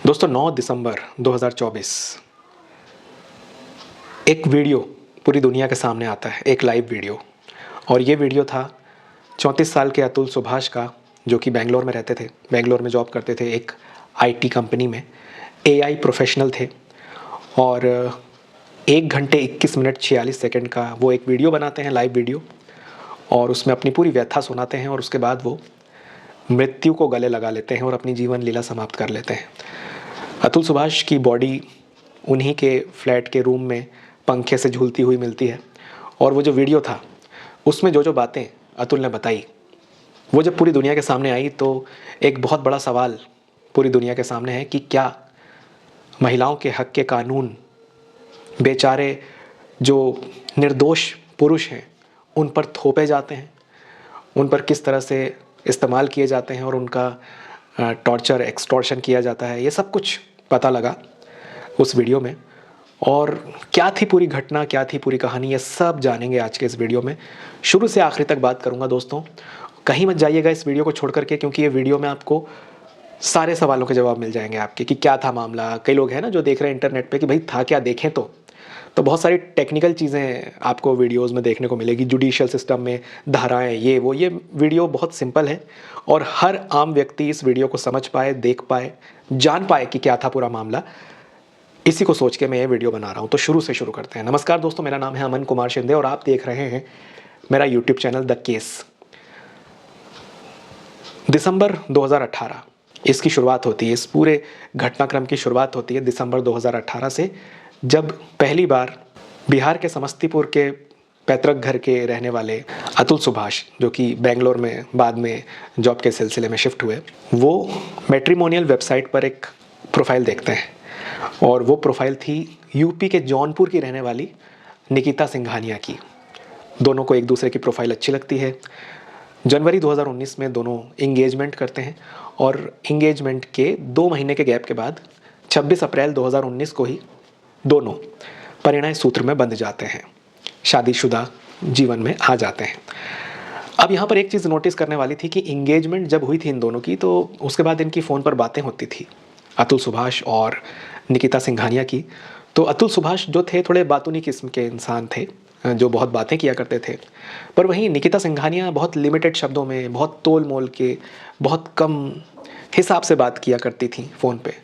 दोस्तों 9 दिसंबर 2024 एक वीडियो पूरी दुनिया के सामने आता है, एक लाइव वीडियो। और ये वीडियो था 34 साल के अतुल सुभाष का, जो कि बेंगलोर में रहते थे, बेंगलोर में जॉब करते थे, एक आईटी कंपनी में एआई प्रोफेशनल थे। और 1 घंटे 21 मिनट 46 सेकंड का वो एक वीडियो बनाते हैं, लाइव वीडियो, और उसमें अपनी पूरी व्यथा सुनाते हैं। और उसके बाद वो मृत्यु को गले लगा लेते हैं और अपनी जीवन लीला समाप्त कर लेते हैं। अतुल सुभाष की बॉडी उन्हीं के फ्लैट के रूम में पंखे से झूलती हुई मिलती है। और वो जो वीडियो था उसमें जो बातें अतुल ने बताई, वो जब पूरी दुनिया के सामने आई तो एक बहुत बड़ा सवाल पूरी दुनिया के सामने है कि क्या महिलाओं के हक के कानून बेचारे जो निर्दोष पुरुष हैं उन पर थोपे जाते हैं, उन पर किस तरह से इस्तेमाल किए जाते हैं और उनका टॉर्चर एक्सटॉर्शन किया जाता है। ये सब कुछ पता लगा उस वीडियो में। और क्या थी पूरी घटना, क्या थी पूरी कहानी, ये सब जानेंगे आज के इस वीडियो में। शुरू से आखिरी तक बात करूंगा दोस्तों, कहीं मत जाइएगा इस वीडियो को छोड़ करके, क्योंकि ये वीडियो में आपको सारे सवालों के जवाब मिल जाएंगे आपके कि क्या था मामला। कई लोग हैं ना जो देख रहे हैं इंटरनेट पे कि भाई था क्या, देखें तो बहुत सारी टेक्निकल चीज़ें आपको वीडियोस में देखने को मिलेगी, जुडिशियल सिस्टम में धाराएं, ये वो। ये वीडियो बहुत सिंपल है और हर आम व्यक्ति इस वीडियो को समझ पाए, देख पाए, जान पाए कि क्या था पूरा मामला, इसी को सोच के मैं ये वीडियो बना रहा हूँ। तो शुरू से शुरू करते हैं। नमस्कार दोस्तों, मेरा नाम है अमन कुमार शिंदे और आप देख रहे हैं मेरा यूट्यूब चैनल द केस। दिसंबर 2018 इसकी शुरुआत होती है, इस पूरे घटनाक्रम की शुरुआत होती है दिसंबर 2018 से, जब पहली बार बिहार के समस्तीपुर के पैतृक घर के रहने वाले अतुल सुभाष, जो कि बेंगलोर में बाद में जॉब के सिलसिले में शिफ्ट हुए, वो मैट्रिमोनियल वेबसाइट पर एक प्रोफाइल देखते हैं। और वो प्रोफाइल थी यूपी के जौनपुर की रहने वाली निकिता सिंघानिया की। दोनों को एक दूसरे की प्रोफाइल अच्छी लगती है। जनवरी 2019 में दोनों इंगेजमेंट करते हैं और इंगेजमेंट के 2 महीने के गैप के बाद 26 अप्रैल 2019 को ही दोनों परिणय सूत्र में बंध जाते हैं, शादीशुदा जीवन में आ जाते हैं। अब यहाँ पर एक चीज़ नोटिस करने वाली थी कि इंगेजमेंट जब हुई थी इन दोनों की, तो उसके बाद इनकी फ़ोन पर बातें होती थी, अतुल सुभाष और निकिता सिंघानिया की। तो अतुल सुभाष जो थे थोड़े बातूनी किस्म के इंसान थे, जो बहुत बातें किया करते थे। पर वहीं निकिता सिंघानिया बहुत लिमिटेड शब्दों में, बहुत तोल मोल के, बहुत कम हिसाब से बात किया करती थी फ़ोन पे।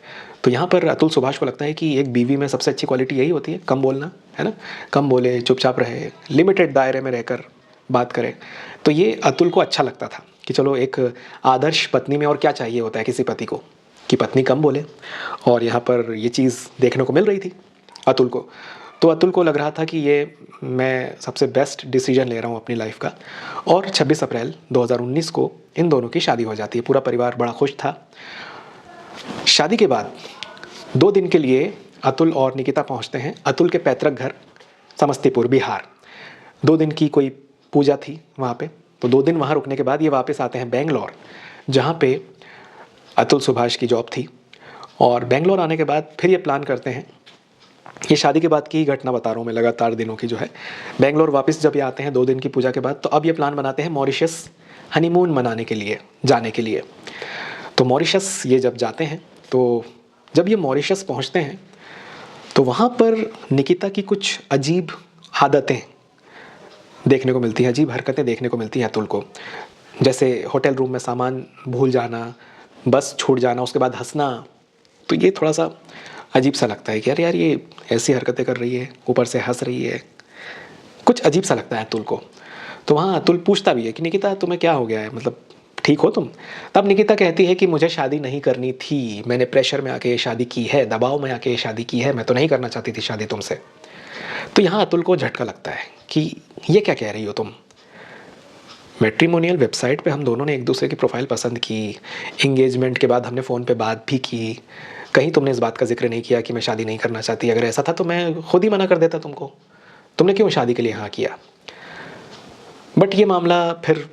तो यहाँ पर अतुल सुभाष को लगता है कि एक बीवी में सबसे अच्छी क्वालिटी यही होती है, कम बोलना, है ना, कम बोले, चुपचाप रहे, लिमिटेड दायरे में रहकर बात करे। तो ये अतुल को अच्छा लगता था कि चलो एक आदर्श पत्नी में और क्या चाहिए होता है किसी पति को, कि पत्नी कम बोले। और यहाँ पर ये चीज़ देखने को मिल रही थी अतुल को। तो अतुल को लग रहा था कि ये मैं सबसे बेस्ट डिसीजन ले रहा हूँ अपनी लाइफ का। और 26 अप्रैल 2019 को इन दोनों की शादी हो जाती है। पूरा परिवार बड़ा खुश था। शादी के बाद 2 दिन के लिए अतुल और निकिता पहुँचते हैं अतुल के पैतृक घर समस्तीपुर, बिहार। 2 दिन की कोई पूजा थी वहाँ पे, तो 2 दिन वहाँ रुकने के बाद ये वापस आते हैं बेंगलोर, जहाँ पे अतुल सुभाष की जॉब थी। और बेंगलोर आने के बाद फिर ये प्लान करते हैं, ये शादी के बाद की ही घटना बता रहा हूँ मैं, लगातार दिनों की जो है। बेंगलोर वापस जब ये आते हैं 2 दिन की पूजा के बाद, तो अब ये प्लान बनाते हैं मॉरिशस हनीमून मनाने के लिए, जाने के लिए। तो मॉरिशस ये जब जाते हैं, तो जब ये मॉरिशस पहुँचते हैं तो वहाँ पर निकिता की कुछ अजीब आदतें देखने को मिलती हैं, अजीब हरकतें देखने को मिलती हैं अतुल को। जैसे होटल रूम में सामान भूल जाना, बस छूट जाना, उसके बाद हंसना। तो ये थोड़ा सा अजीब सा लगता है कि यार यार ये ऐसी हरकतें कर रही है, ऊपर से हंस रही है, कुछ अजीब सा लगता है अतुल को। तो वहाँ अतुल पूछता भी है कि निकिता तुम्हें क्या हो गया है, मतलब ठीक हो तुम? तब निकिता कहती है कि मुझे शादी नहीं करनी थी, मैंने प्रेशर में आके ये शादी की है, दबाव में आके ये शादी की है, मैं तो नहीं करना चाहती थी शादी तुमसे। तो यहाँ अतुल को झटका लगता है कि ये क्या कह रही हो तुम? मैट्रिमोनियल वेबसाइट पे हम दोनों ने एक दूसरे की प्रोफाइल पसंद की, इंगेजमेंट के बाद हमने फ़ोन पे बात भी की, कहीं तुमने इस बात का जिक्र नहीं किया कि मैं शादी नहीं करना चाहती। अगर ऐसा था तो मैं खुद ही मना कर देता तुमको, तुमने क्यों शादी के लिए हाँ किया? बट ये मामला फिर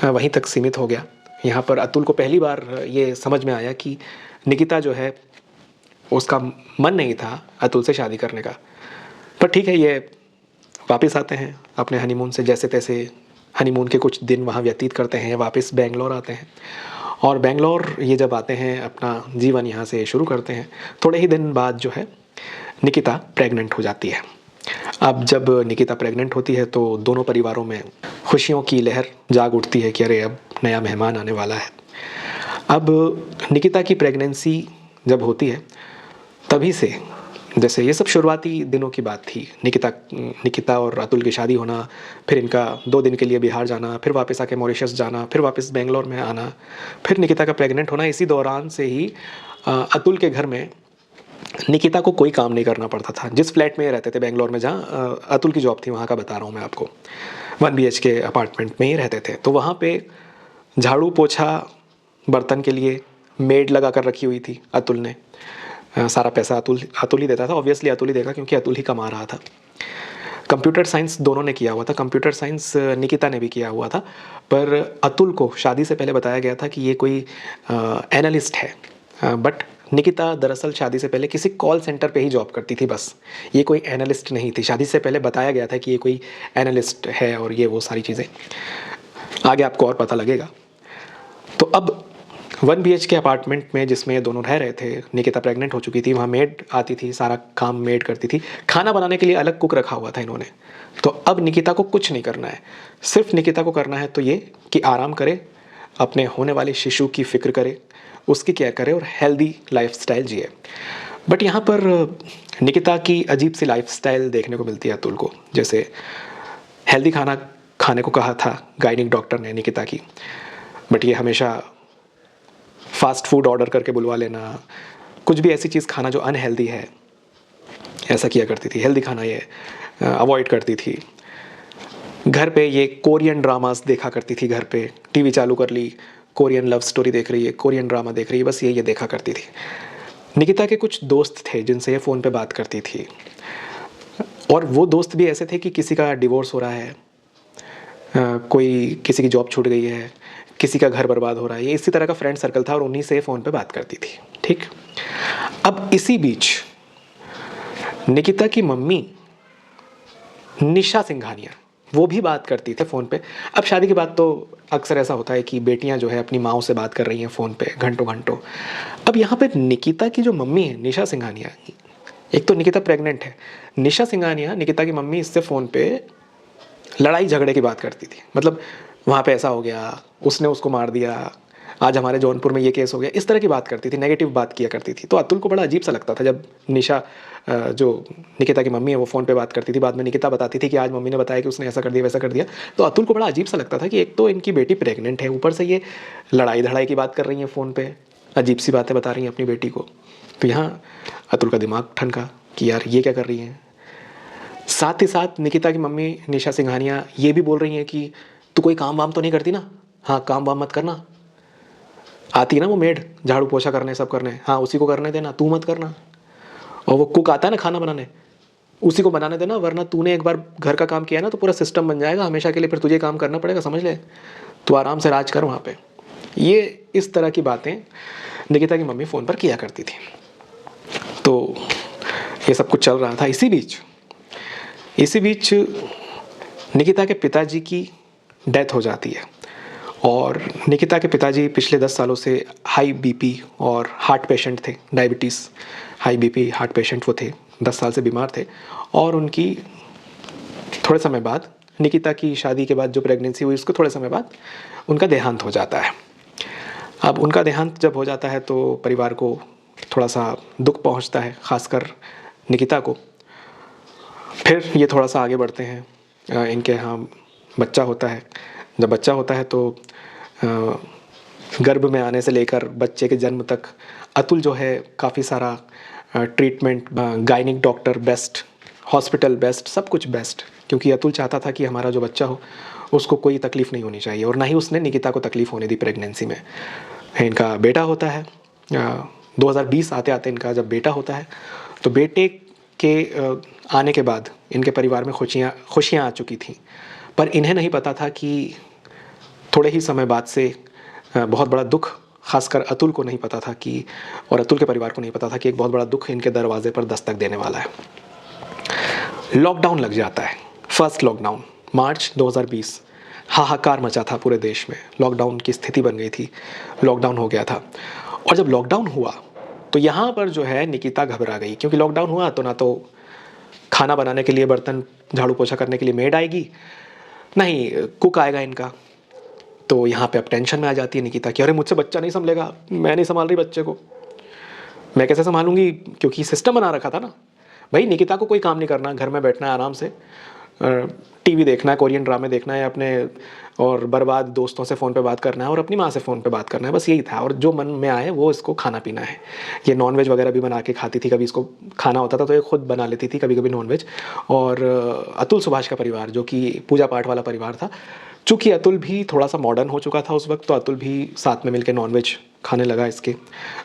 वहीं तक सीमित हो गया। यहाँ पर अतुल को पहली बार ये समझ में आया कि निकिता जो है उसका मन नहीं था अतुल से शादी करने का। पर ठीक है, ये वापस आते हैं अपने हनीमून से, जैसे तैसे हनीमून के कुछ दिन वहाँ व्यतीत करते हैं, वापस बेंगलोर आते हैं। और बेंगलोर ये जब आते हैं, अपना जीवन यहाँ से शुरू करते हैं, थोड़े ही दिन बाद जो है निकिता प्रेग्नेंट हो जाती है। अब जब निकिता प्रेग्नेंट होती है तो दोनों परिवारों में खुशियों की लहर जाग उठती है कि अरे अब नया मेहमान आने वाला है। अब निकिता की प्रेगनेंसी जब होती है तभी से, जैसे ये सब शुरुआती दिनों की बात थी, निकिता और अतुल की शादी होना, फिर इनका 2 दिन के लिए बिहार जाना, फिर वापस आके मॉरिशस जाना, फिर वापस बेंगलोर में आना, फिर निकिता का प्रेग्नेंट होना। इसी दौरान से ही अतुल के घर में निकिता को कोई काम नहीं करना पड़ता था। जिस फ्लैट में ये रहते थे बेंगलोर में, जहाँ अतुल की जॉब थी, वहाँ का बता रहा हूँ मैं आपको, 1 BHK अपार्टमेंट में ही रहते थे। तो वहाँ पे झाड़ू पोछा बर्तन के लिए मेड लगा कर रखी हुई थी अतुल ने। सारा पैसा अतुल ही देता था, ऑब्वियसली अतुल ही देगा क्योंकि अतुल ही कमा रहा था। कंप्यूटर साइंस दोनों ने किया हुआ था, कंप्यूटर साइंस निकिता ने भी किया हुआ था, पर अतुल को शादी से पहले बताया गया था कि ये कोई एनालिस्ट है। बट निकिता दरअसल शादी से पहले किसी कॉल सेंटर पे ही जॉब करती थी बस, ये कोई एनालिस्ट नहीं थी। शादी से पहले बताया गया था कि ये कोई एनालिस्ट है और ये वो सारी चीज़ें, आगे आपको और पता लगेगा। तो अब 1 BHK अपार्टमेंट में जिसमें ये दोनों रह रहे थे, निकिता प्रेग्नेंट हो चुकी थी, वहाँ मेड आती थी, सारा काम मेड करती थी, खाना बनाने के लिए अलग कुक रखा हुआ था इन्होंने। तो अब निकिता को कुछ नहीं करना है, सिर्फ निकिता को करना है तो ये कि आराम करे, अपने होने वाले शिशु की फिक्र करे, उसकी केयर करे और हेल्दी लाइफस्टाइल जिए। बट यहाँ पर निकिता की अजीब सी लाइफस्टाइल देखने को मिलती है अतुल को। जैसे हेल्दी खाना खाने को कहा था गायनिक डॉक्टर ने निकिता की, बट ये हमेशा फास्ट फूड ऑर्डर करके बुलवा लेना, कुछ भी ऐसी चीज़ खाना जो अनहेल्दी है, ऐसा किया करती थी। हेल्दी खाना ये अवॉइड करती थी। घर पे ये कोरियन ड्रामास देखा करती थी, घर पे टीवी चालू कर ली, कोरियन लव स्टोरी देख रही है, कोरियन ड्रामा देख रही है, बस ये देखा करती थी। निकिता के कुछ दोस्त थे जिनसे ये फ़ोन पे बात करती थी, और वो दोस्त भी ऐसे थे कि किसी का डिवोर्स हो रहा है, कोई किसी की जॉब छूट गई है, किसी का घर बर्बाद हो रहा है, ये इसी तरह का फ्रेंड सर्कल था और उन्हीं से फ़ोन पे बात करती थी। ठीक, अब इसी बीच निकिता की मम्मी निशा सिंघानिया, वो भी बात करती थे फ़ोन पे। अब शादी के बाद तो अक्सर ऐसा होता है कि बेटियां जो है अपनी माँओं से बात कर रही हैं फ़ोन पे घंटों घंटों। अब यहाँ पे निकिता की जो मम्मी है निशा सिंघानिया, एक तो निकिता प्रेग्नेंट है, निशा सिंघानिया निकिता की मम्मी इससे फ़ोन पे लड़ाई झगड़े की बात करती थी। मतलब वहाँ पे ऐसा हो गया, उसने उसको मार दिया, आज हमारे जौनपुर में ये केस हो गया, इस तरह की बात करती थी, नेगेटिव बात किया करती थी। तो अतुल को बड़ा अजीब सा लगता था जब निशा जो निकिता की मम्मी है वो फ़ोन पे बात करती थी। बाद में निकिता बताती थी कि आज मम्मी ने बताया कि उसने ऐसा कर दिया वैसा कर दिया। तो अतुल को बड़ा अजीब सा लगता था कि एक तो इनकी बेटी प्रेग्नेंट है, ऊपर से ये लड़ाई धड़ाई की बात कर रही है फ़ोन पे, अजीब सी बातें बता रही हैं अपनी बेटी को। तो यहाँ अतुल का दिमाग ठनका कि यार ये क्या कर रही हैं। साथ ही साथ निकिता की मम्मी निशा सिंघानिया ये भी बोल रही हैं कि तू कोई काम वाम तो नहीं करती ना, हाँ काम वाम मत करना, आती है ना वो मेड झाड़ू पोछा करने सब करने, हाँ उसी को करने देना, तू मत करना। और वो कुक आता है ना खाना बनाने, उसी को बनाने देना, वरना तूने एक बार घर का काम किया ना तो पूरा सिस्टम बन जाएगा हमेशा के लिए, फिर तुझे काम करना पड़ेगा, समझ ले, तू आराम से राज कर वहाँ पे। ये इस तरह की बातें निकिता की मम्मी फ़ोन पर किया करती थी। तो ये सब कुछ चल रहा था। इसी बीच निकिता के पिताजी की डेथ हो जाती है, और निकिता के पिताजी पिछले 10 सालों से हाई बीपी और हार्ट पेशेंट थे, diabetes high BP heart patient वो थे, 10 साल से बीमार थे। और उनकी थोड़े समय बाद, निकिता की शादी के बाद जो प्रेगनेंसी हुई उसके थोड़े समय बाद उनका देहांत हो जाता है। अब उनका देहांत जब हो जाता है तो परिवार को थोड़ा सा दुख पहुंचता है, ख़ासकर निकिता को। फिर ये थोड़ा सा आगे बढ़ते हैं, इनके यहाँ बच्चा होता है। जब बच्चा होता है तो गर्भ में आने से लेकर बच्चे के जन्म तक अतुल जो है काफ़ी सारा treatment, gynaec doctor best, hospital best, सब कुछ बेस्ट, क्योंकि अतुल चाहता था कि हमारा जो बच्चा हो उसको कोई तकलीफ़ नहीं होनी चाहिए, और ना ही उसने निकिता को तकलीफ़ होने दी प्रेगनेंसी में। इनका बेटा होता है 2020 आते आते इनका जब बेटा होता है, तो बेटे के आने के बाद इनके परिवार में खुशियाँ आ चुकी थी। पर इन्हें नहीं पता था कि थोड़े ही समय बाद से बहुत बड़ा दुख, खासकर अतुल को नहीं पता था कि, और अतुल के परिवार को नहीं पता था कि एक बहुत बड़ा दुख इनके दरवाजे पर दस्तक देने वाला है। लॉकडाउन लग जाता है, फर्स्ट लॉकडाउन मार्च 2020। हाहाकार मचा था पूरे देश में, लॉकडाउन की स्थिति बन गई थी, लॉकडाउन हो गया था। और जब लॉकडाउन हुआ तो यहाँ पर जो है निकिता घबरा गई, क्योंकि लॉकडाउन हुआ तो ना तो खाना बनाने के लिए, बर्तन झाड़ू पोछा करने के लिए मेड आएगी, ना ही कुक आएगा इनका। तो यहाँ पे अब टेंशन में आ जाती है निकिता कि अरे मुझसे बच्चा नहीं संभलेगा, मैं नहीं संभाल रही बच्चे को, मैं कैसे संभालूंगी, क्योंकि सिस्टम बना रखा था ना भाई, निकिता को कोई काम नहीं करना, घर में बैठना है आराम से, टीवी देखना है, कोरियन ड्रामे देखना है अपने, और बर्बाद दोस्तों से फ़ोन पे बात करना है और अपनी माँ से फ़ोन पे बात करना है, बस यही था। और जो मन में आए वो इसको खाना पीना है। ये नॉनवेज वगैरह भी बना के खाती थी, कभी इसको खाना होता था तो ये खुद बना लेती थी कभी कभी नॉनवेज। और अतुल सुभाष का परिवार जो कि पूजा पाठ वाला परिवार था, चूँकि अतुल भी थोड़ा सा मॉडर्न हो चुका था उस वक्त, तो अतुल भी साथ में मिलकर नॉनवेज खाने लगा इसके,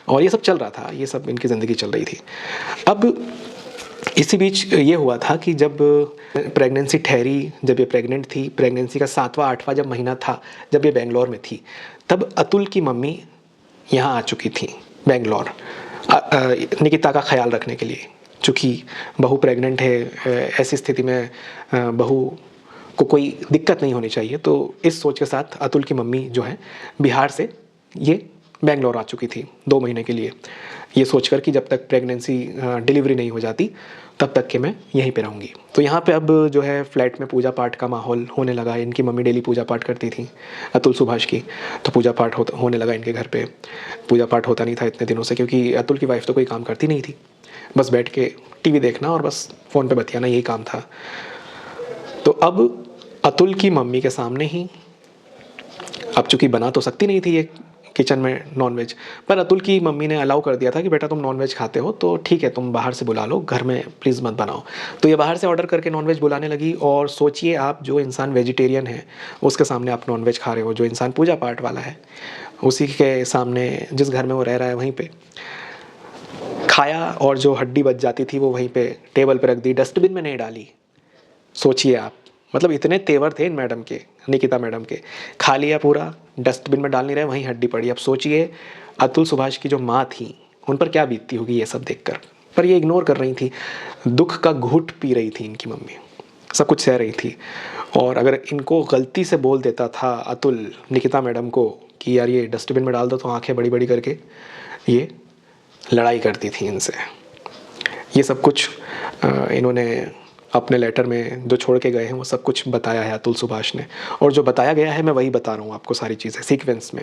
और ये सब चल रहा था, ये सब इनकी ज़िंदगी चल रही थी। अब इसी बीच ये हुआ था कि जब प्रेगनेंसी ठहरी, जब ये प्रेग्नेंट थी, प्रेगनेंसी का 7वां 8वां जब महीना था, जब ये बेंगलोर में थी, तब अतुल की मम्मी यहाँ आ चुकी थी बेंगलोर निकिता का ख्याल रखने के लिए। चूँकि बहू प्रेग्नेंट है, ऐसी स्थिति में बहू को कोई दिक्कत नहीं होनी चाहिए, तो इस सोच के साथ अतुल की मम्मी जो है बिहार से ये बेंगलोर आ चुकी थी 2 महीने के लिए, ये सोचकर कि जब तक प्रेगनेंसी डिलीवरी नहीं हो जाती तब तक के मैं यहीं पे रहूँगी। तो यहाँ पे अब जो है फ्लैट में पूजा पाठ का माहौल होने लगा। इनकी मम्मी डेली पूजा पाठ करती थी अतुल सुभाष की, तो पूजा पाठ होने लगा इनके घर पे। पूजा पाठ होता नहीं था इतने दिनों से, क्योंकि अतुल की वाइफ तो कोई काम करती नहीं थी, बस बैठ के टीवी देखना और बस फ़ोन पे बतियाना, यही काम था। तो अब अतुल की मम्मी के सामने ही, अब चूँकि बना तो सकती नहीं थी ये किचन में नॉनवेज, पर अतुल की मम्मी ने अलाउ कर दिया था कि बेटा तुम नॉनवेज खाते हो तो ठीक है, तुम बाहर से बुला लो, घर में प्लीज़ मत बनाओ। तो ये बाहर से ऑर्डर करके नॉनवेज बुलाने लगी। और सोचिए आप, जो इंसान वेजिटेरियन है उसके सामने आप नॉनवेज खा रहे हो, जो इंसान पूजा पाठ वाला है उसी के सामने, जिस घर में वो रह रहा है वहीं पे खाया, और जो हड्डी बच जाती थी वो वहीं पे टेबल पे रख दी, डस्टबिन में नहीं डाली। सोचिए आप, मतलब इतने तेवर थे इन मैडम के, निकिता मैडम के, खा लिया पूरा, डस्टबिन में डाल नहीं रहे, वहीं हड्डी पड़ी। अब सोचिए अतुल सुभाष की जो माँ थी उन पर क्या बीतती होगी ये सब देखकर। पर ये इग्नोर कर रही थी, दुख का घूंट पी रही थी इनकी मम्मी, सब कुछ सह रही थी। और अगर इनको गलती से बोल देता था अतुल निकिता मैडम को कि यार ये डस्टबिन में डाल दो, तो आंखें बड़ी बड़ी करके ये लड़ाई करती थी इनसे। ये सब कुछ इन्होंने अपने लेटर में जो छोड़ के गए हैं वो सब कुछ बताया है अतुल सुभाष ने, और जो बताया गया है मैं वही बता रहा हूँ आपको, सारी चीज़ें सीक्वेंस में।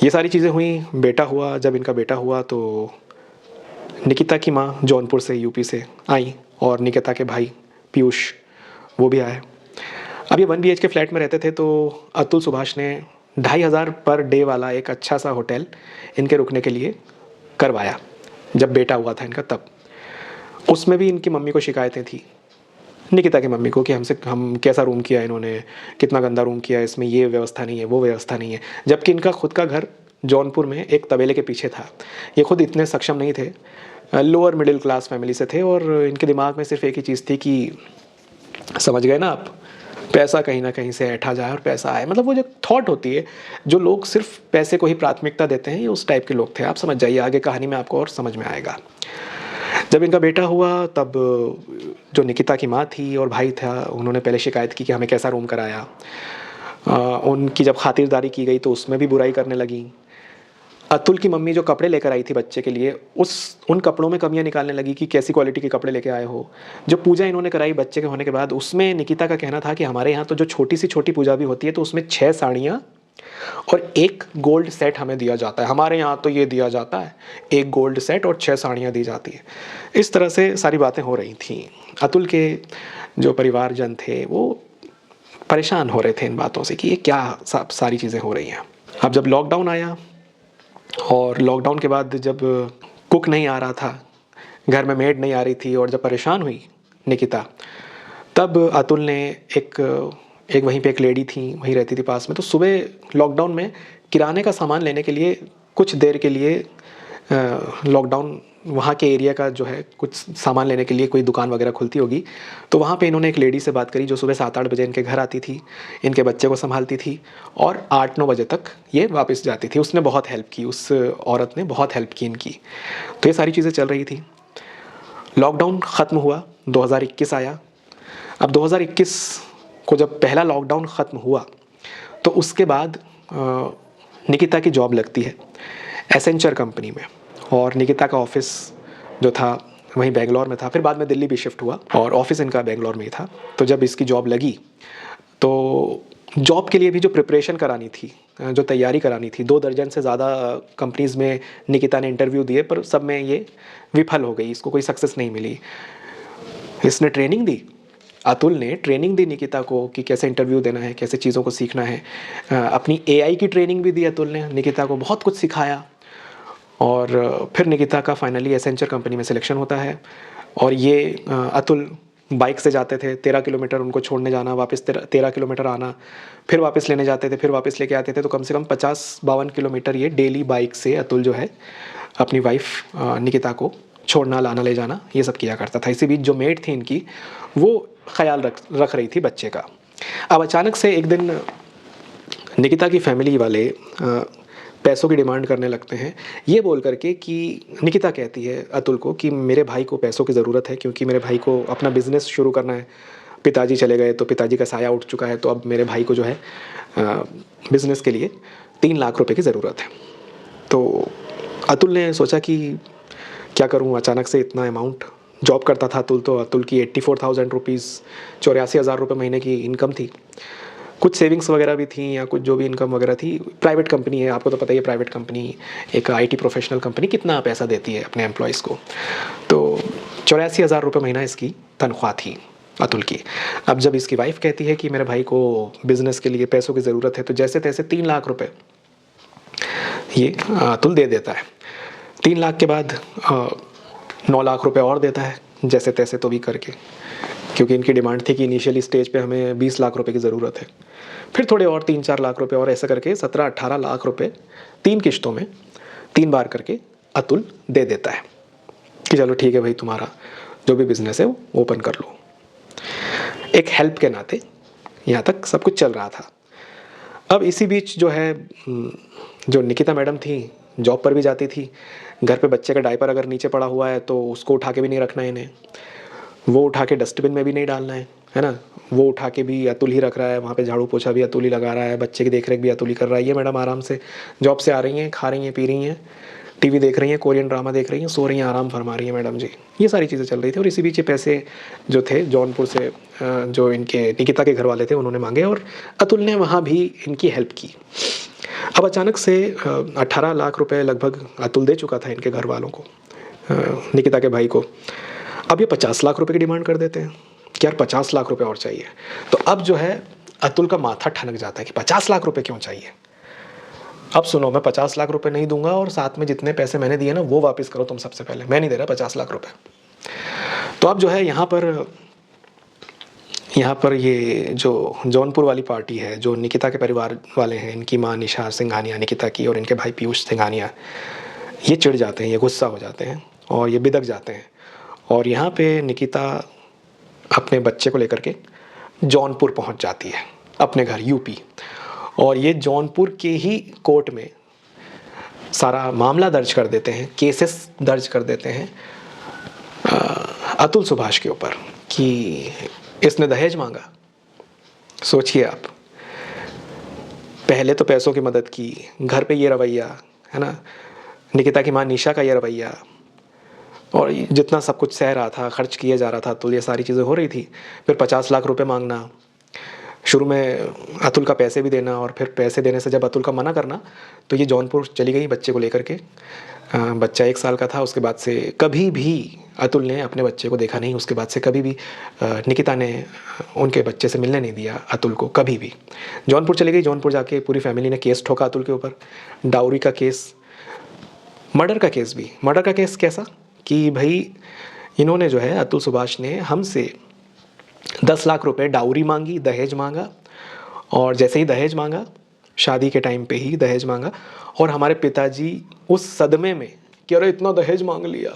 ये सारी चीज़ें हुई, बेटा हुआ। जब इनका बेटा हुआ तो निकिता की माँ जौनपुर से, यूपी से आई, और निकिता के भाई पीयूष वो भी आए। अब ये 1 BHK फ्लैट में रहते थे, तो अतुल सुभाष ने 2,500 पर डे वाला एक अच्छा सा होटल इनके रुकने के लिए करवाया जब बेटा हुआ था इनका तब। उसमें भी इनकी मम्मी को शिकायतें थी, निकिता की मम्मी को, कि हम कैसा रूम किया इन्होंने, कितना गंदा रूम किया, इसमें ये व्यवस्था नहीं है, वो व्यवस्था नहीं है। जबकि इनका खुद का घर जौनपुर में एक तबेले के पीछे था। ये खुद इतने सक्षम नहीं थे, लोअर मिडिल क्लास फैमिली से थे, और इनके दिमाग में सिर्फ एक ही चीज़ थी कि समझ गए ना आप, पैसा कहीं ना कहीं से ऐंठा जाए और पैसा आए। मतलब वो जो थॉट होती है, जो लोग सिर्फ पैसे को ही प्राथमिकता देते हैं, ये उस टाइप के लोग थे। आप समझ जाइए, आगे कहानी में आपको और समझ में आएगा। जब इनका बेटा हुआ तब जो निकिता की माँ थी और भाई था, उन्होंने पहले शिकायत की कि हमें कैसा रूम कराया। उनकी जब खातिरदारी की गई तो उसमें भी बुराई करने लगी। अतुल की मम्मी जो कपड़े लेकर आई थी बच्चे के लिए, उन कपड़ों में कमियां निकालने लगी कि कैसी क्वालिटी के कपड़े लेके आए हो। जो पूजा इन्होंने कराई बच्चे के होने के बाद, उसमें निकिता का कहना था कि हमारे यहाँ तो जो छोटी सी छोटी पूजा भी होती है तो उसमें 6 साड़ियाँ और 1 गोल्ड सेट हमें दिया जाता है, हमारे यहाँ तो ये दिया जाता है 1 गोल्ड सेट और 6 साड़ियाँ दी जाती है। इस तरह से सारी बातें हो रही थी। अतुल के जो परिवारजन थे वो परेशान हो रहे थे इन बातों से कि ये क्या सारी चीज़ें हो रही हैं। अब जब लॉकडाउन आया, और लॉकडाउन के बाद जब कुक नहीं आ रहा था, घर में मेड नहीं आ रही थी, और जब परेशान हुई निकिता, तब अतुल ने एक वहीं पे एक लेडी थी, वहीं रहती थी पास में, तो सुबह लॉकडाउन में किराने का सामान लेने के लिए कुछ देर के लिए लॉकडाउन वहाँ के एरिया का जो है कुछ सामान लेने के लिए कोई दुकान वगैरह खुलती होगी, तो वहाँ पे इन्होंने एक लेडी से बात करी जो सुबह 7-8 बजे इनके घर आती थी, इनके बच्चे को संभालती थी, और 8-9 बजे तक ये वापस जाती थी। उसने बहुत हेल्प की, उस औरत ने बहुत हेल्प की इनकी। तो ये सारी चीज़ें चल रही थी। लॉकडाउन ख़त्म हुआ, 2021 आया। अब 2021 को जब पहला लॉकडाउन ख़त्म हुआ तो उसके बाद निकिता की जॉब लगती है एसेंचर कंपनी में, और निकिता का ऑफिस जो था वहीं बेंगलोर में था, फिर बाद में दिल्ली भी शिफ्ट हुआ और ऑफिस इनका बेंगलोर में ही था। तो जब इसकी जॉब लगी तो जॉब के लिए भी जो प्रिपरेशन करानी थी, जो तैयारी करानी थी, 2 दर्जन से ज़्यादा कंपनीज़ में निकिता ने इंटरव्यू दिए, पर सब में ये विफल हो गई, इसको कोई सक्सेस नहीं मिली। इसने ट्रेनिंग दी, अतुल ने ट्रेनिंग दी निकिता को कि कैसे इंटरव्यू देना है, कैसे चीज़ों को सीखना है। अपनी एआई की ट्रेनिंग भी दी अतुल ने, निकिता को बहुत कुछ सिखाया। और फिर निकिता का फाइनली एसेंचर कंपनी में सिलेक्शन होता है। और ये अतुल बाइक से जाते थे, 13 किलोमीटर उनको छोड़ने जाना, वापस 13 किलोमीटर आना, फिर वापस लेने जाते थे, फिर वापस लेके आते थे। तो कम से कम 50-52 किलोमीटर ये डेली बाइक से अतुल जो है अपनी वाइफ निकिता को छोड़ना, लाना, ले जाना, ये सब किया करता था। इसी बीच जो मेड थी इनकी, वो ख्याल रख रही थी बच्चे का। अब अचानक से एक दिन निकिता की फैमिली वाले पैसों की डिमांड करने लगते हैं, ये बोल करके कि निकिता कहती है अतुल को कि मेरे भाई को पैसों की ज़रूरत है, क्योंकि मेरे भाई को अपना बिज़नेस शुरू करना है। पिताजी चले गए तो पिताजी का साया उठ चुका है, तो अब मेरे भाई को जो है बिज़नेस के लिए 3 लाख रुपए की ज़रूरत है। तो अतुल ने सोचा कि क्या करूं, अचानक से इतना अमाउंट। जॉब करता था अतुल, तो अतुल की 84,000 रुपीज़, 84,000 रुपये महीने की इनकम थी। कुछ सेविंग्स वगैरह भी थी, या कुछ जो भी इनकम वगैरह थी। प्राइवेट कंपनी है, आपको तो पता ही है प्राइवेट कंपनी, एक आईटी प्रोफेशनल कंपनी कितना पैसा देती है अपने एम्प्लॉयज़ को। तो 84,000 रुपये महीना इसकी तनख्वाह थी अतुल की। अब जब इसकी वाइफ कहती है कि मेरे भाई को बिज़नेस के लिए पैसों की ज़रूरत है, तो जैसे तैसे 3 लाख रुपये ये अतुल दे देता है। 3 लाख के बाद 9 लाख रुपए और देता है, जैसे तैसे तो भी करके, क्योंकि इनकी डिमांड थी कि इनिशियली स्टेज पे हमें 20 लाख रुपए की ज़रूरत है। फिर थोड़े और 3-4 लाख रुपए और, ऐसे करके 17-18 लाख रुपए 3 किश्तों में 3 बार करके अतुल दे देता है कि चलो ठीक है भाई, तुम्हारा जो भी बिज़नेस है वो ओपन कर लो। एक हेल्प के नाते यहाँ तक सब कुछ चल रहा था। अब इसी बीच जो है, जो निकिता मैडम थी, जॉब पर भी जाती थी। घर पे बच्चे का डायपर अगर नीचे पड़ा हुआ है तो उसको उठा के भी नहीं रखना है इन्हें, वो उठा के डस्टबिन में भी नहीं डालना है ना। वो उठा के भी अतुल ही रख रहा है, वहाँ पे झाड़ू पोछा भी अतुल ही लगा रहा है, बच्चे की देख रेख भी अतुल ही कर रहा है। ये मैडम आराम से जॉब से आ रही हैं, खा रही हैं, पी रही हैं, टीवी देख रही हैं, कोरियन ड्रामा देख रही हैं, सो रही हैं, आराम फरमा रही हैं मैडम जी। ये सारी चीज़ें चल रही थी। और इसी बीच ये पैसे जो थे जौनपुर से, जो इनके निकिता के घर वाले थे, उन्होंने मांगे, और अतुल ने वहाँ भी इनकी हेल्प की। अब अचानक से 18 लाख रुपए लगभग अतुल दे चुका था इनके घर वालों को, निकिता के भाई को। अब ये 50 लाख रुपए की डिमांड कर देते हैं कि यार 50 लाख रुपए और चाहिए। तो अब जो है अतुल का माथा ठनक जाता है कि 50 लाख रुपए क्यों चाहिए। अब सुनो, मैं 50 लाख रुपए नहीं दूंगा, और साथ में जितने पैसे मैंने दिए ना वो वापस करो तुम सबसे पहले, मैं नहीं दे रहा 50 लाख रुपए। तो अब जो है यहाँ पर ये जो जौनपुर वाली पार्टी है, जो निकिता के परिवार वाले हैं, इनकी माँ निशा सिंघानिया निकिता की, और इनके भाई पीयूष सिंघानिया, ये चिढ़ जाते हैं, ये गुस्सा हो जाते हैं और ये बिदक जाते हैं। और यहाँ पे निकिता अपने बच्चे को लेकर के जौनपुर पहुँच जाती है, अपने घर यूपी। और ये जौनपुर के ही कोर्ट में सारा मामला दर्ज कर देते हैं, केसेस दर्ज कर देते हैं अतुल सुभाष के ऊपर कि इसने दहेज मांगा। सोचिए आप, पहले तो पैसों की मदद की, घर पे ये रवैया है ना, निकिता की माँ निशा का ये रवैया, और जितना सब कुछ सह रहा था, खर्च किया जा रहा था, तो ये सारी चीज़ें हो रही थी। फिर 50 लाख रुपए मांगना, शुरू में अतुल का पैसे भी देना, और फिर पैसे देने से जब अतुल का मना करना, तो ये जौनपुर चली गई बच्चे को लेकर के। बच्चा 1 साल का था। उसके बाद से कभी भी अतुल ने अपने बच्चे को देखा नहीं। उसके बाद से कभी भी निकिता ने उनके बच्चे से मिलने नहीं दिया अतुल को, कभी भी। जौनपुर चली गई, जौनपुर जाके पूरी फैमिली ने केस ठोका अतुल के ऊपर, डाउरी का केस, मर्डर का केस भी। मर्डर का केस कैसा कि भाई इन्होंने जो है, अतुल सुभाष ने हमसे 10 लाख रुपए डाउरी मांगी, दहेज मांगा, और जैसे ही दहेज मांगा, शादी के टाइम पे ही दहेज मांगा, और हमारे पिताजी उस सदमे में कि अरे इतना दहेज मांग लिया,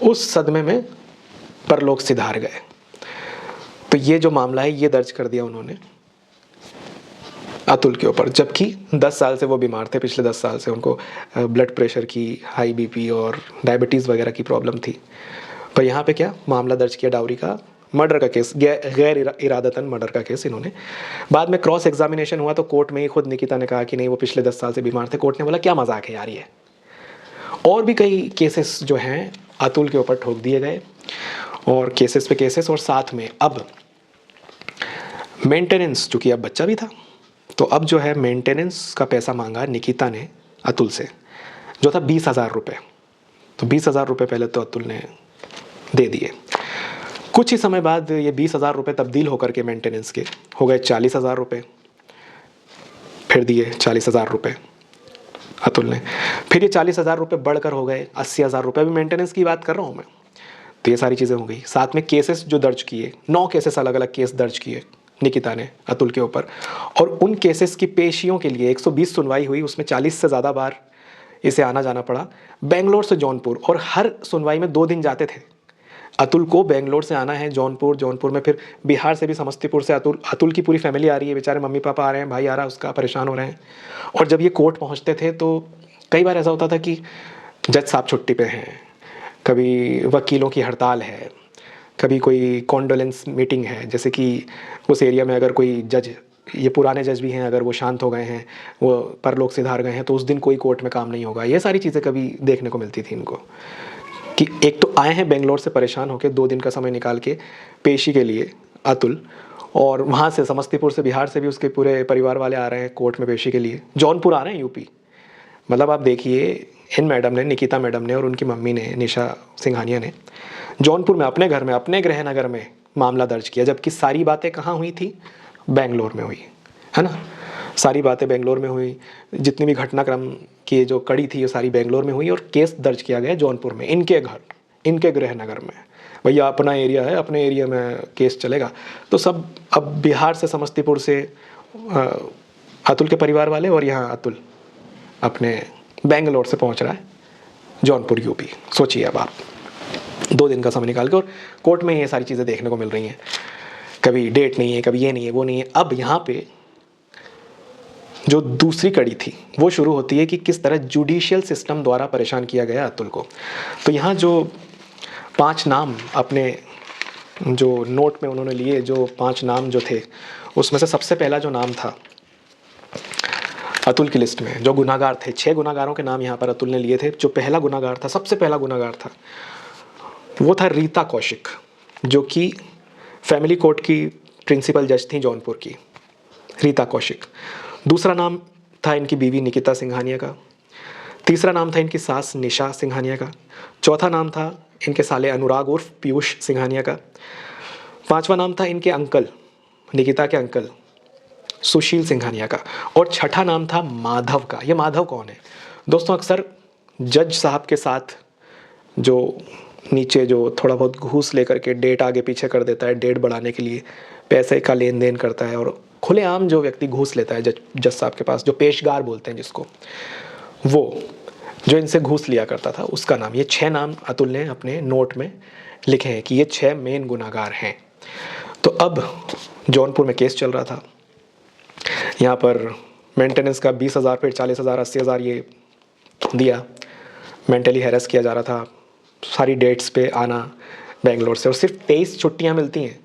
उस सदमे में परलोक सिधार गए। तो ये जो मामला है ये दर्ज कर दिया उन्होंने अतुल के ऊपर, जबकि 10 साल से वो बीमार थे। पिछले 10 साल से उनको ब्लड प्रेशर की, हाई बीपी और डायबिटीज़ वगैरह की प्रॉब्लम थी। पर यहाँ पे क्या मामला दर्ज किया डाउरी का, मर्डर का केस, गैर इरादतन मर्डर का केस इन्होंने। बाद में क्रॉस एग्जामिनेशन हुआ तो कोर्ट में ही खुद निकिता ने कहा कि नहीं वो पिछले 10 साल से बीमार थे। कोर्ट ने बोला क्या मजाक है यार ये। और भी कई केसेस जो हैं अतुल के ऊपर ठोक दिए गए, और केसेस पे केसेस, और साथ में अब मेंटेनेंस, चूँकि अब बच्चा भी था तो अब जो है मेंटेनेंस का पैसा मांगा निकिता ने अतुल से, जो था 20,000 रुपये। तो 20,000 रुपये पहले तो अतुल ने दे दिए। कुछ ही समय बाद ये 20,000 रुपये तब्दील होकर के मेंटेनेंस के हो गए 40,000 रुपये, फिर दिए 40,000 रुपये अतुल ने। फिर ये 40,000 रुपये बढ़कर हो गए 80,000 रुपये। अभी मेंटेनेंस की बात कर रहा हूँ मैं। तो ये सारी चीज़ें हो गई। साथ में केसेस जो दर्ज किए, 9 केसेस, अलग अलग केस दर्ज किए निकिता ने अतुल के ऊपर, और उन केसेस की पेशियों के लिए 120 सुनवाई हुई। उसमें 40 से ज़्यादा बार इसे आना जाना पड़ा बेंगलोर से जौनपुर, और हर सुनवाई में 2 दिन जाते थे। अतुल को बेंगलोर से आना है जौनपुर, जौनपुर में फिर बिहार से भी समस्तीपुर से अतुल की पूरी फैमिली आ रही है, बेचारे मम्मी पापा आ रहे हैं, भाई आ रहा है उसका, परेशान हो रहे हैं। और जब ये कोर्ट पहुंचते थे तो कई बार ऐसा होता था कि जज साहब छुट्टी पे हैं, कभी वकीलों की हड़ताल है, कभी कोई कॉन्डोलेंस मीटिंग है, जैसे कि उस एरिया में अगर कोई जज, ये पुराने जज भी हैं, अगर वो शांत हो गए हैं, वो परलोक सिधार गए हैं, तो उस दिन कोई कोर्ट में काम नहीं होगा। ये सारी चीज़ें कभी देखने को मिलती थी इनको, कि एक तो आए हैं बेंगलोर से परेशान होकर 2 दिन का समय निकाल के पेशी के लिए अतुल, और वहाँ से समस्तीपुर से, बिहार से भी उसके पूरे परिवार वाले आ रहे हैं कोर्ट में पेशी के लिए, जौनपुर आ रहे हैं यूपी। मतलब आप देखिए, इन मैडम ने, निकिता मैडम ने और उनकी मम्मी ने, निशा सिंघानिया ने, जौनपुर में अपने घर में, अपने गृह नगर में मामला दर्ज किया, जबकि सारी बातें कहाँ हुई थी? बेंगलोर में हुई, है ना। सारी बातें बेंगलोर में हुई, जितनी भी घटनाक्रम की जो कड़ी थी वो सारी बेंगलोर में हुई, और केस दर्ज किया गया जौनपुर में, इनके घर, इनके गृह नगर में। भैया अपना एरिया है, अपने एरिया में केस चलेगा। तो सब अब बिहार से, समस्तीपुर से अतुल के परिवार वाले, और यहाँ अतुल अपने बेंगलोर से पहुँच रहा है जौनपुर यूपी। सोचिए अब आप 2 दिन का समय निकाल के, और कोर्ट में ये सारी चीज़ें देखने को मिल रही हैं। कभी डेट नहीं है, कभी ये नहीं है, वो नहीं है। अब यहाँ पे जो दूसरी कड़ी थी वो शुरू होती है कि किस तरह जुडिशियल सिस्टम द्वारा परेशान किया गया अतुल को। तो यहाँ जो 5 नाम अपने जो नोट में उन्होंने लिए, जो 5 नाम जो थे, उसमें से सबसे पहला जो नाम था अतुल की लिस्ट में, जो गुनाहगार थे, 6 गुनाहगारों के नाम यहाँ पर अतुल ने लिए थे। जो पहला गुनाहगार था, सबसे पहला गुनाहगार था, वो था रीता कौशिक, जो कि फैमिली कोर्ट की प्रिंसिपल जज थी जौनपुर की, रीता कौशिक। दूसरा नाम था इनकी बीवी निकिता सिंघानिया का। तीसरा नाम था इनकी सास निशा सिंघानिया का। चौथा नाम था इनके साले अनुराग उर्फ पीयूष सिंघानिया का। 5वां नाम था इनके अंकल, निकिता के अंकल सुशील सिंघानिया का। और छठा नाम था माधव का। ये माधव कौन है दोस्तों? अक्सर जज साहब के साथ जो नीचे जो थोड़ा बहुत घूस लेकर के डेट आगे पीछे कर देता है, डेट बढ़ाने के लिए पैसे का लेन देन करता है, और खुलेआम जो व्यक्ति घूस लेता है जज साहब के पास, जो पेशगार बोलते हैं जिसको, वो जो इनसे घूस लिया करता था, उसका नाम। ये 6 नाम अतुल ने अपने नोट में लिखे हैं कि ये 6 मेन गुनाहगार हैं। तो अब जौनपुर में केस चल रहा था। यहाँ पर मेंटेनेंस का 20,000, फिर 40,000, 80,000 ये दिया। मेंटली हैरेस किया जा रहा था, सारी डेट्स पे आना बेंगलोर से, और सिर्फ 23 छुट्टियाँ मिलती हैं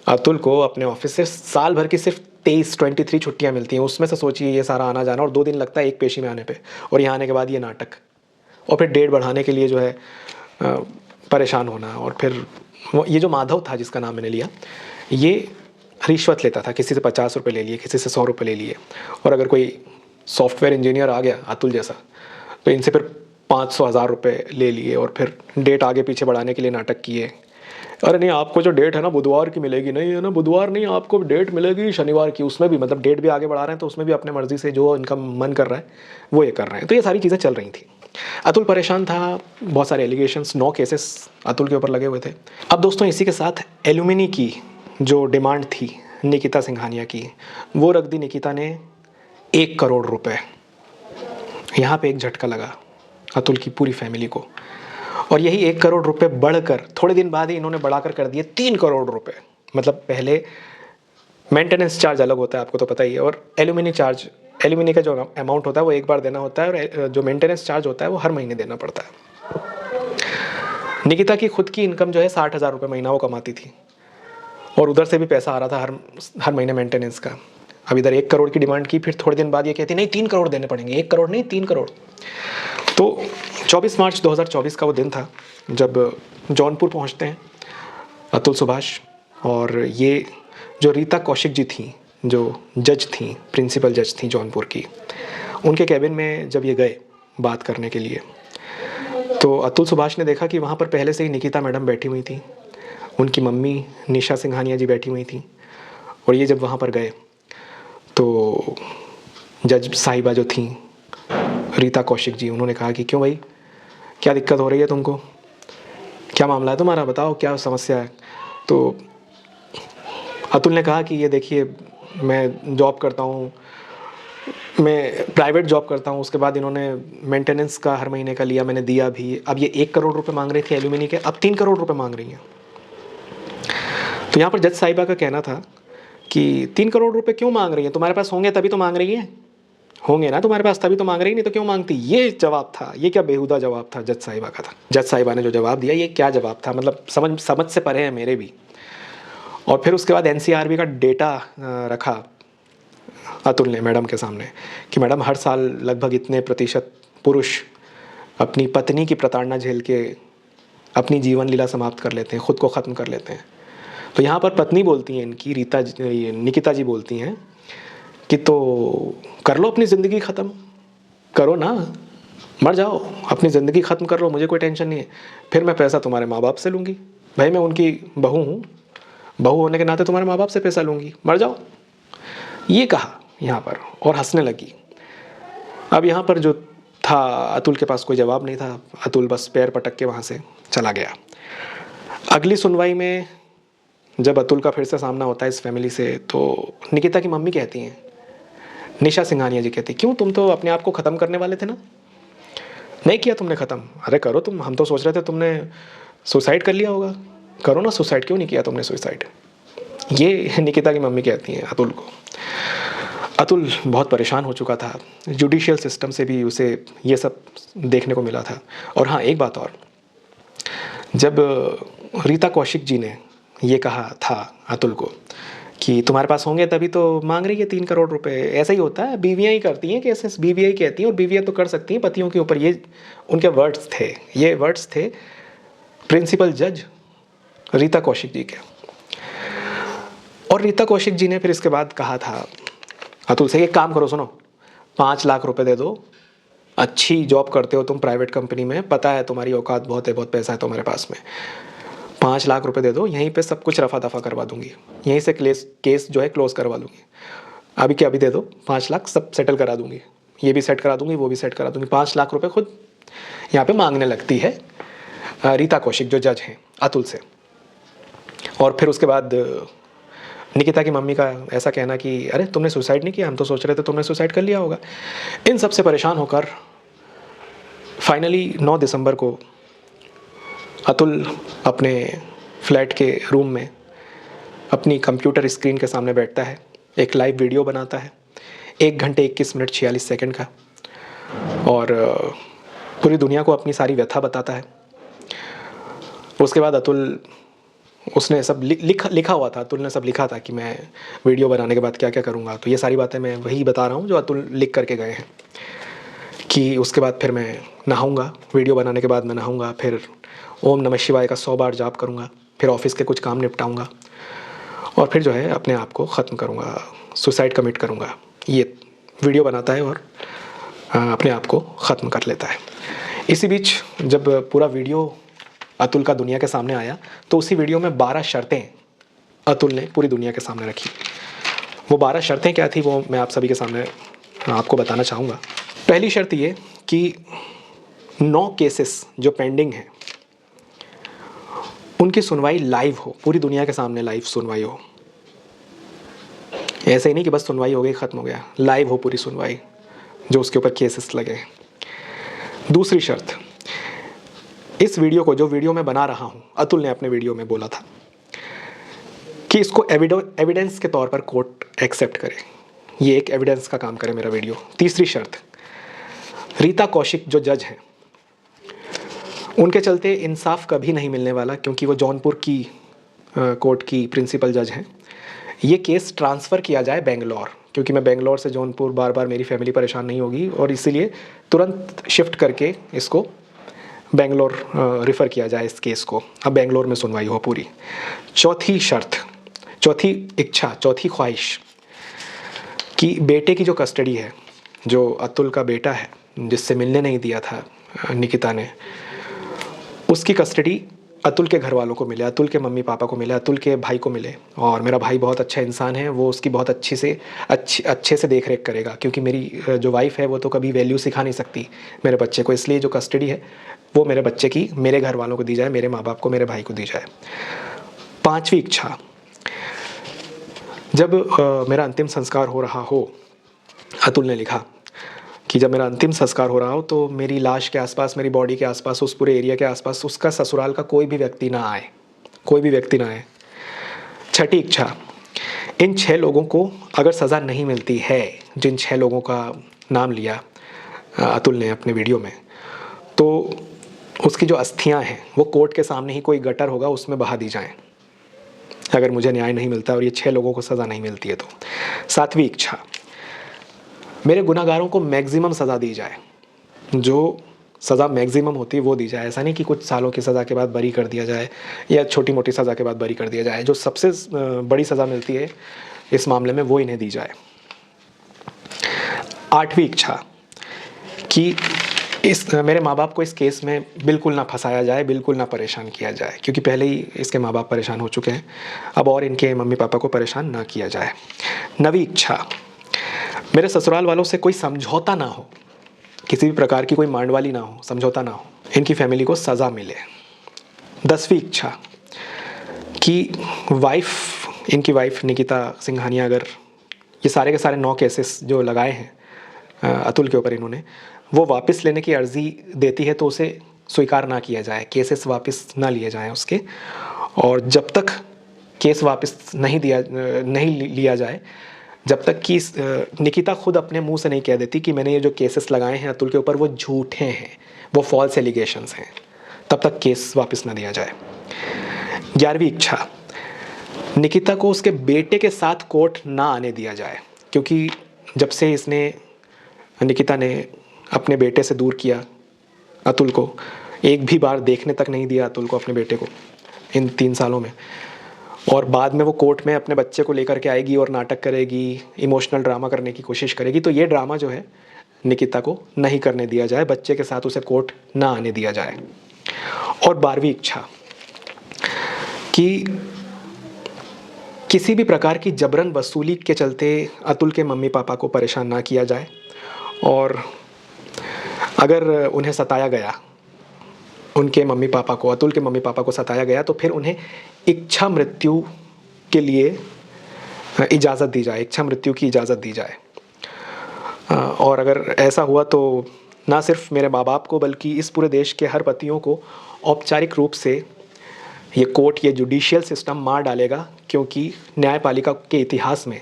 अतुल को अपने ऑफिस से। साल भर की सिर्फ 23 छुट्टियाँ मिलती हैं। उसमें से सोचिए ये सारा आना जाना, और 2 दिन लगता है एक पेशी में आने पे, और यहाँ आने के बाद ये नाटक, और फिर डेट बढ़ाने के लिए जो है परेशान होना। और फिर ये जो माधव था जिसका नाम मैंने लिया, ये रिश्वत लेता था, किसी से 50 रुपये ले लिए, किसी से 100 रुपये ले लिए। और अगर कोई सॉफ्टवेयर इंजीनियर आ गया अतुल जैसा, तो इनसे फिर 500 हज़ार रुपये ले लिए, और फिर डेट आगे पीछे बढ़ाने के लिए नाटक किए। अरे नहीं, आपको जो डेट है ना बुधवार की मिलेगी, नहीं है ना बुधवार नहीं, आपको डेट मिलेगी शनिवार की। उसमें भी मतलब डेट भी आगे बढ़ा रहे हैं, तो उसमें भी अपने मर्जी से जो इनका मन कर रहा है वो ये कर रहे हैं। तो ये सारी चीज़ें चल रही थी। अतुल परेशान था, बहुत सारे एलिगेशंस, 9 केसेस अतुल के ऊपर लगे हुए थे। अब दोस्तों इसी के साथ एल्यूमिनी की जो डिमांड थी निकिता सिंघानिया की, वो रख दी निकिता ने 1 करोड़ रुपए। यहाँ पे एक झटका लगा अतुल की पूरी फैमिली को, और यही 1 करोड़ रुपए बढ़कर थोड़े दिन बाद ही इन्होंने बढ़ाकर कर दिए 3 करोड़ रुपए। मतलब पहले मेंटेनेंस चार्ज अलग होता है, आपको तो पता ही है, और एल्यूमिनी चार्ज, एल्यूमिनी का जो अमाउंट होता है वो एक बार देना होता है, और जो मेंटेनेंस चार्ज होता है वो हर महीने देना पड़ता है। निकिता की खुद की इनकम जो है 60,000 रुपये महीना वो कमाती थी, और उधर से भी पैसा आ रहा था हर महीने मेंटेनेंस का। अब इधर 1 करोड़ की डिमांड की, फिर थोड़े दिन बाद ये कहती नहीं 3 करोड़ देने पड़ेंगे, 1 करोड़ नहीं 3 करोड़। तो 24 मार्च 2024 का वो दिन था जब जौनपुर पहुंचते हैं अतुल सुभाष, और ये जो रीता कौशिक जी थी, जो जज थी, प्रिंसिपल जज थी जौनपुर की, उनके कैबिन में जब ये गए बात करने के लिए, तो अतुल सुभाष ने देखा कि वहाँ पर पहले से ही निकिता मैडम बैठी हुई थी, उनकी मम्मी निशा सिंघानिया जी बैठी हुई थी। और ये जब वहाँ पर गए तो जज साहिबा जो थी रीता कौशिक जी, उन्होंने कहा कि क्यों भाई, क्या दिक्कत हो रही है तुमको, क्या मामला है तुम्हारा, बताओ क्या समस्या है। तो अतुल ने कहा कि ये देखिए, मैं जॉब करता हूँ, मैं प्राइवेट जॉब करता हूँ, उसके बाद इन्होंने मेंटेनेंस का हर महीने का लिया, मैंने दिया भी। अब ये 1 करोड़ रुपए मांग रही थी एल्यूमिनी के, अब 3 करोड़ रुपए मांग रही हैं। तो यहाँ पर जज साहिबा का कहना था कि 3 करोड़ रुपए क्यों मांग रही है, तुम्हारे पास होंगे तभी तो मांग रही है, होंगे ना तुम्हारे पास तभी तो मांग रही, नहीं तो क्यों मांगती। ये जवाब था, ये क्या बेहुदा जवाब था जज साहिबा का था। जज साहिबा ने जो जवाब दिया, ये क्या जवाब था, मतलब समझ से परे है मेरे भी। और फिर उसके बाद एनसीआरबी का डेटा रखा अतुल ने मैडम के सामने कि मैडम हर साल लगभग इतने प्रतिशत पुरुष अपनी पत्नी की प्रताड़ना झेल के अपनी जीवन लीला समाप्त कर लेते हैं, खुद को ख़त्म कर लेते हैं। तो यहाँ पर पत्नी बोलती हैं इनकी, निकिता जी बोलती हैं कि तो कर लो अपनी ज़िंदगी ख़त्म, करो ना, मर जाओ, अपनी ज़िंदगी ख़त्म कर लो, मुझे कोई टेंशन नहीं है, फिर मैं पैसा तुम्हारे माँ बाप से लूँगी, भाई मैं उनकी बहू हूँ, बहू होने के नाते तुम्हारे माँ बाप से पैसा लूँगी, मर जाओ। ये कहा यहाँ पर, और हंसने लगी। अब यहाँ पर जो था, अतुल के पास कोई जवाब नहीं था, अतुल बस पैर पटक के वहाँ से चला गया। अगली सुनवाई में जब अतुल का फिर से सामना होता है इस फैमिली से, तो निकिता की मम्मी कहती हैं, निशा सिंघानिया जी कहती, क्यों तुम तो अपने आप को ख़त्म करने वाले थे ना, नहीं किया तुमने ख़त्म, अरे करो तुम, हम तो सोच रहे थे तुमने सुसाइड कर लिया होगा, करो ना सुसाइड, क्यों नहीं किया तुमने सुसाइड। ये निकिता की मम्मी कहती हैं अतुल को। अतुल बहुत परेशान हो चुका था, जुडिशियल सिस्टम से भी उसे ये सब देखने को मिला था। और हाँ, एक बात और, जब रीता कौशिक जी ने ये कहा था अतुल को कि तुम्हारे पास होंगे तभी तो मांग रही है 3 करोड़ रुपए, ऐसा ही होता है, बीवियाँ ही करती हैं केसेस, बीवियाँ ही कहती हैं, और बीवियाँ तो कर सकती हैं पतियों के ऊपर, ये उनके वर्ड्स थे, ये वर्ड्स थे प्रिंसिपल जज रीता कौशिक जी के। और रीता कौशिक जी ने फिर इसके बाद कहा था अतुल से, एक काम करो, सुनो, 5 लाख रुपए दे दो, अच्छी जॉब करते हो तुम प्राइवेट कंपनी में, पता है तुम्हारी औकात बहुत है, बहुत पैसा है तुम्हारे पास में, 5 लाख रुपए दे दो, यहीं पे सब कुछ रफा दफा करवा दूंगी, यहीं से केस जो है क्लोज करवा दूंगी, अभी के अभी दे दो 5 लाख, सब सेटल करा दूंगी, ये भी सेट करा दूंगी, वो भी सेट करा दूंगी। 5 लाख रुपए खुद यहाँ पे मांगने लगती है रीता कौशिक जो जज हैं अतुल से। और फिर उसके बाद निकिता की मम्मी का ऐसा कहना कि अरे तुमने सुसाइड नहीं किया, हम तो सोच रहे थे तुमने सुसाइड कर लिया होगा। इन सब से परेशान होकर फाइनली 9 दिसंबर को अतुल अपने फ्लैट के रूम में अपनी कंप्यूटर स्क्रीन के सामने बैठता है, एक लाइव वीडियो बनाता है 1 घंटे 21 मिनट 46 सेकंड का, और पूरी दुनिया को अपनी सारी व्यथा बताता है। उसके बाद अतुल, उसने सब लिखा हुआ था, अतुल ने सब लिखा था कि मैं वीडियो बनाने के बाद क्या क्या करूँगा, तो ये सारी बातें मैं वही बता रहा हूँ जो अतुल लिख करके गए हैं। कि उसके बाद फिर मैं नहाऊंगा, वीडियो बनाने के बाद मैं नहाऊंगा, फिर ओम नमः शिवाय का 100 बार जाप करूँगा, फिर ऑफिस के कुछ काम निपटाऊँगा, और फिर जो है अपने आप को ख़त्म करूँगा, सुसाइड कमिट करूँगा। ये वीडियो बनाता है और अपने आप को ख़त्म कर लेता है। इसी बीच जब पूरा वीडियो अतुल का दुनिया के सामने आया, तो उसी वीडियो में 12 शर्तें अतुल ने पूरी दुनिया के सामने रखी। वो 12 शर्तें क्या थी वो मैं आप सभी के सामने आपको बताना चाहूँगा। पहली शर्त ये कि 9 केसेस जो पेंडिंग हैं उनकी सुनवाई लाइव हो, पूरी दुनिया के सामने लाइव सुनवाई हो। ऐसे ही नहीं कि बस सुनवाई हो गई ख़त्म हो गया, लाइव हो पूरी सुनवाई जो उसके ऊपर केसेस लगे हैं। दूसरी शर्त, इस वीडियो को, जो वीडियो मैं बना रहा हूँ, अतुल ने अपने वीडियो में बोला था कि इसको एविडेंस के तौर पर कोर्ट एक्सेप्ट करे, ये एक एविडेंस का काम करे मेरा वीडियो। तीसरी शर्त, रीता कौशिक जो जज हैं उनके चलते इंसाफ कभी नहीं मिलने वाला, क्योंकि वो जौनपुर की कोर्ट की प्रिंसिपल जज हैं। ये केस ट्रांसफ़र किया जाए बेंगलोर, क्योंकि मैं बेंगलोर से जौनपुर बार बार मेरी फैमिली परेशान नहीं होगी, और इसीलिए तुरंत शिफ्ट करके इसको बेंगलोर रेफ़र किया जाए इस केस को। अब बेंगलोर में सुनवाई हो पूरी। चौथी शर्त, चौथी इच्छा, चौथी ख्वाहिश कि बेटे की जो कस्टडी है, जो अतुल का बेटा है जिससे मिलने नहीं दिया था निकिता ने, उसकी कस्टडी अतुल के घर वालों को मिले, अतुल के मम्मी पापा को मिले, अतुल के भाई को मिले। और मेरा भाई बहुत अच्छा इंसान है, वो उसकी बहुत अच्छे से देख रेख करेगा, क्योंकि मेरी जो वाइफ़ है वो तो कभी वैल्यू सिखा नहीं सकती मेरे बच्चे को, इसलिए जो कस्टडी है वो मेरे बच्चे की मेरे घर वालों को दी जाए, मेरे माँ बाप को, मेरे भाई को दी जाए। पाँचवीं इच्छा, जब मेरा अंतिम संस्कार हो रहा हो, अतुल ने लिखा कि जब मेरा अंतिम संस्कार हो रहा हो तो मेरी लाश के आसपास, मेरी बॉडी के आसपास, उस पूरे एरिया के आसपास उसका ससुराल का कोई भी व्यक्ति ना आए, कोई भी व्यक्ति ना आए। छठी इच्छा, इन 6 लोगों को अगर सज़ा नहीं मिलती है, जिन 6 लोगों का नाम लिया अतुल ने अपने वीडियो में, तो उसकी जो अस्थियां हैं वो कोर्ट के सामने ही कोई गटर होगा उसमें बहा दी जाएं, अगर मुझे न्याय नहीं मिलता और ये 6 लोगों को सज़ा नहीं मिलती है तो। सातवीं इच्छा, मेरे गुनाहगारों को मैक्सिमम सज़ा दी जाए, जो सज़ा मैक्सिमम होती है वो दी जाए। ऐसा नहीं कि कुछ सालों की सज़ा के बाद बरी कर दिया जाए या छोटी मोटी सज़ा के बाद बरी कर दिया जाए, जो सबसे बड़ी सज़ा मिलती है इस मामले में वो इन्हें दी जाए। आठवीं इच्छा कि मेरे माँ बाप को इस केस में बिल्कुल ना फंसाया जाए, बिल्कुल ना परेशान किया जाए, क्योंकि पहले ही इसके माँ बाप परेशान हो चुके हैं, अब और इनके मम्मी पापा को परेशान ना किया जाए। नवीं इच्छा, मेरे ससुराल वालों से कोई समझौता ना हो, किसी भी प्रकार की कोई मांडवाली ना हो, समझौता ना हो, इनकी फैमिली को सज़ा मिले। 10वीं इच्छा कि इनकी वाइफ निकिता सिंघानिया, अगर ये सारे के सारे 9 केसेस जो लगाए हैं अतुल के ऊपर इन्होंने, वो वापस लेने की अर्ज़ी देती है तो उसे स्वीकार ना किया जाए, केसेस वापस ना लिए जाएं उसके। और जब तक केस वापस नहीं लिया जाए, जब तक कि निकिता खुद अपने मुंह से नहीं कह देती कि मैंने ये जो केसेस लगाए हैं अतुल के ऊपर वो झूठे हैं, वो फॉल्स एलिगेशंस हैं, तब तक केस वापस ना दिया जाए। 11वीं इच्छा, निकिता को उसके बेटे के साथ कोर्ट ना आने दिया जाए, क्योंकि जब से निकिता ने अपने बेटे से दूर किया अतुल को, एक भी बार देखने तक नहीं दिया अतुल को, अपने बेटे को, इन 3 सालों में, और बाद में वो कोर्ट में अपने बच्चे को लेकर के आएगी और नाटक करेगी, इमोशनल ड्रामा करने की कोशिश करेगी, तो ये ड्रामा जो है निकिता को नहीं करने दिया जाए, बच्चे के साथ उसे कोर्ट ना आने दिया जाए। और 12वीं इच्छा कि किसी भी प्रकार की जबरन वसूली के चलते अतुल के मम्मी पापा को परेशान ना किया जाए, और अगर उन्हें सताया गया, उनके मम्मी पापा को, अतुल के मम्मी पापा को सताया गया, तो फिर उन्हें इच्छा मृत्यु के लिए इजाज़त दी जाए, इच्छा मृत्यु की इजाज़त दी जाए। और अगर ऐसा हुआ तो ना सिर्फ मेरे माँ बाप को बल्कि इस पूरे देश के हर पतियों को औपचारिक रूप से ये कोर्ट, ये जुडिशियल सिस्टम मार डालेगा, क्योंकि न्यायपालिका के इतिहास में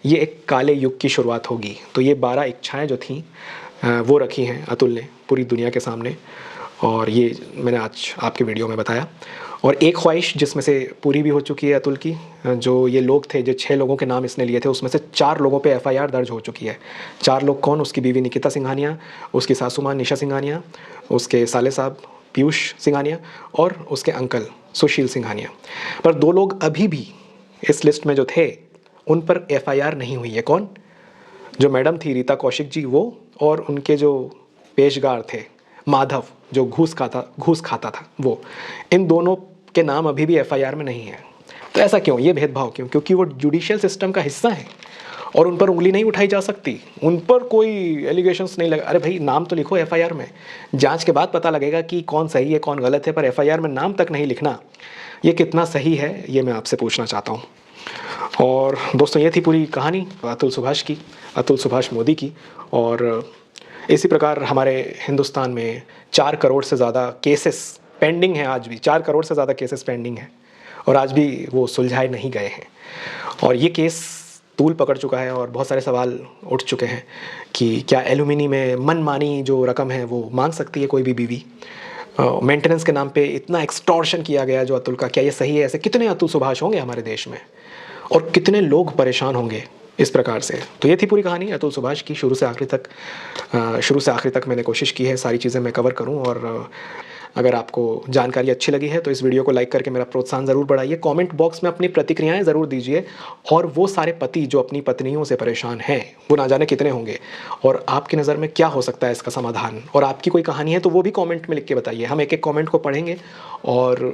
ये एक काले युग की शुरुआत होगी। तो ये 12 इच्छाएं जो थीं वो रखी हैं अतुल ने पूरी दुनिया के सामने, और ये मैंने आज आपके वीडियो में बताया। और एक ख्वाहिश जिसमें से पूरी भी हो चुकी है अतुल की, जो ये लोग थे, जो 6 लोगों के नाम इसने लिए थे, उसमें से 4 लोगों पे FIR दर्ज हो चुकी है। 4 लोग कौन? उसकी बीवी निकिता सिंघानिया, उसकी सासू माँ निशा सिंघानिया, उसके साले साहब पीयूष सिंघानिया और उसके अंकल सुशील सिंघानिया। पर 2 लोग अभी भी इस लिस्ट में जो थे उन पर FIR नहीं हुई है। कौन? जो मैडम थी रीता कौशिक जी, वो, और उनके जो पेशगार थे माधव, जो घूस खाता था, वो। इन दोनों के नाम अभी भी FIR में नहीं है। तो ऐसा क्यों? ये भेदभाव क्यों? क्योंकि वो जुडिशियल सिस्टम का हिस्सा है और उन पर उंगली नहीं उठाई जा सकती, उन पर कोई एलिगेशंस नहीं लगा। अरे भाई, नाम तो लिखो FIR में, जांच के बाद पता लगेगा कि कौन सही है कौन गलत है, पर FIR में नाम तक नहीं लिखना, ये कितना सही है, ये मैं आपसे पूछना चाहता हूँ। और दोस्तों, ये थी पूरी कहानी अतुल सुभाष मोदी की। और इसी प्रकार हमारे हिंदुस्तान में 4 करोड़ से ज़्यादा केसेस पेंडिंग हैं, आज भी 4 करोड़ से ज़्यादा केसेस पेंडिंग हैं, और आज भी वो सुलझाए नहीं गए हैं। और ये केस तूल पकड़ चुका है और बहुत सारे सवाल उठ चुके हैं कि क्या एलुमिनी में मनमानी जो रकम है वो मांग सकती है कोई भी बीवी, मेंटेनेंस के नाम पे इतना एक्सटॉर्शन किया गया जो अतुल का, क्या ये सही है? ऐसे कितने अतुल सुभाष होंगे हमारे देश में और कितने लोग परेशान होंगे इस प्रकार से। तो ये थी पूरी कहानी अतुल सुभाष की, शुरू से आखिरी तक मैंने कोशिश की है सारी चीज़ें मैं कवर करूं। और अगर आपको जानकारी अच्छी लगी है तो इस वीडियो को लाइक करके मेरा प्रोत्साहन ज़रूर बढ़ाइए। कमेंट बॉक्स में अपनी प्रतिक्रियाएं ज़रूर दीजिए। और वो सारे पति जो अपनी पत्नियों से परेशान हैं, वो ना जाने कितने होंगे, और आपकी नज़र में क्या हो सकता है इसका समाधान, और आपकी कोई कहानी है तो वो भी कमेंट में लिख के बताइए। हम एक एक कमेंट को पढ़ेंगे और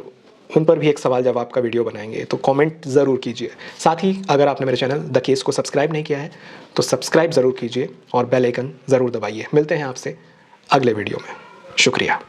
उन पर भी एक सवाल जवाब का वीडियो बनाएंगे, तो कमेंट ज़रूर कीजिए। साथ ही अगर आपने मेरे चैनल द केस को सब्सक्राइब नहीं किया है तो सब्सक्राइब ज़रूर कीजिए और बेल आइकन ज़रूर दबाइए। मिलते हैं आपसे अगले वीडियो में। शुक्रिया।